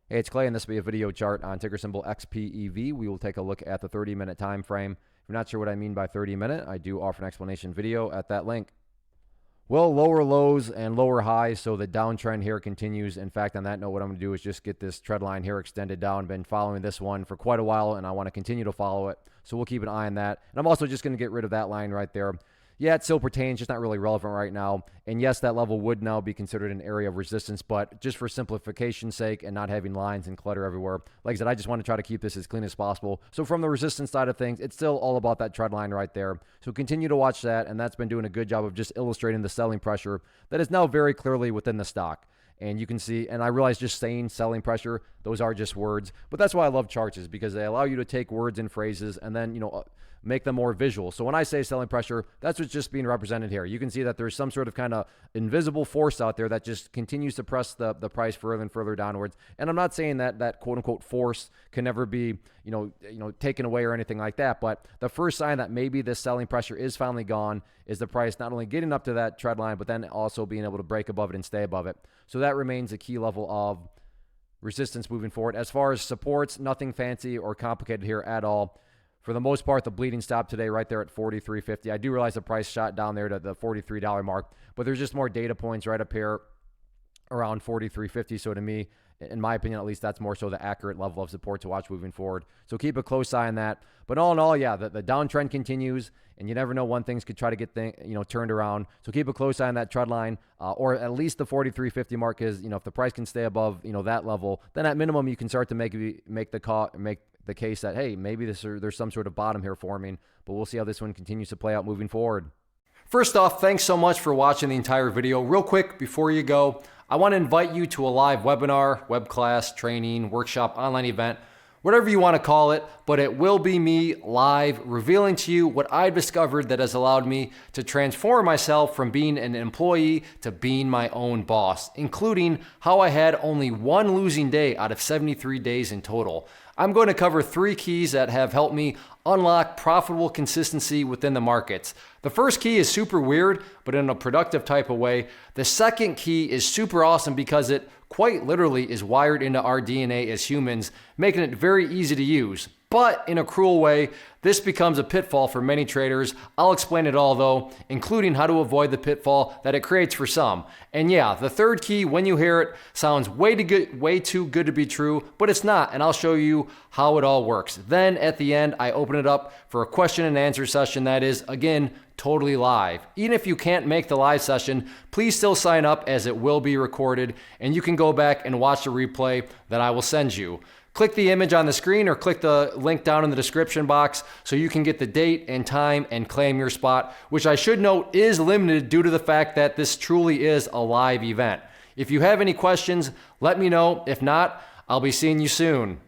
Hey, it's Clay, and this will be a video chart on ticker symbol XPEV. We will take a look at the 30-minute time frame. If you're not sure what I mean by 30-minute, I do offer an explanation video at that link. Well, lower lows and lower highs, so the downtrend here continues. In fact, on that note, what I'm going to do is just get this trend line here extended down. Been following this one for quite a while, and I want to continue to follow it, so we'll keep an eye on that. And I'm also just going to get rid of that line right there. Yeah, it still pertains, just not really relevant right now. And yes, that level would now be considered an area of resistance, but just for simplification's sake and not having lines and clutter everywhere, like I said, I just want to try to keep this as clean as possible. So from the resistance side of things, it's still all about that trend line right there. So continue to watch that, and that's been doing a good job of just illustrating the selling pressure that is now very clearly within the stock. And you can see, and I realize just saying selling pressure, those are just words, but that's why I love charts, is because they allow you to take words and phrases and then, make them more visual. So when I say selling pressure, that's what's just being represented here. You can see that there's some sort of kind of invisible force out there that just continues to press the price further and further downwards. And I'm not saying that quote unquote force can never be, taken away or anything like that. But the first sign that maybe this selling pressure is finally gone is the price not only getting up to that trend line, but then also being able to break above it and stay above it. So that remains a key level of resistance moving forward. As far as supports, nothing fancy or complicated here at all. For the most part, the bleeding stopped today right there at $43.50. I do realize the price shot down there to the $43 mark, but there's just more data points right up here around $43.50. So to me, in my opinion, at least, that's more so the accurate level of support to watch moving forward. So keep a close eye on that. But all in all, yeah, the downtrend continues, and you never know when things could try to get turned around. So keep a close eye on that trend line, or at least the $43.50 mark is, if the price can stay above, that level, then at minimum you can start to make the case that, hey, maybe there's some sort of bottom here forming, but we'll see how this one continues to play out moving forward. First off, thanks so much for watching the entire video. Real quick, before you go, I want to invite you to a live webinar, web class, training, workshop, online event, whatever you want to call it, but it will be me live revealing to you what I've discovered that has allowed me to transform myself from being an employee to being my own boss, including how I had only one losing day out of 73 days in total. I'm going to cover 3 keys that have helped me unlock profitable consistency within the markets. The first key is super weird, but in a productive type of way. The second key is super awesome because it quite literally is wired into our DNA as humans, making it very easy to use. But in a cruel way, this becomes a pitfall for many traders. I'll explain it all though, including how to avoid the pitfall that it creates for some. And yeah, the third key, when you hear it, sounds way too good to be true, but it's not, and I'll show you how it all works. Then at the end, I open it up for a question and answer session that is, again, totally live. Even if you can't make the live session, please still sign up as it will be recorded, and you can go back and watch the replay that I will send you. Click the image on the screen or click the link down in the description box so you can get the date and time and claim your spot, which I should note is limited due to the fact that this truly is a live event. If you have any questions, let me know. If not, I'll be seeing you soon.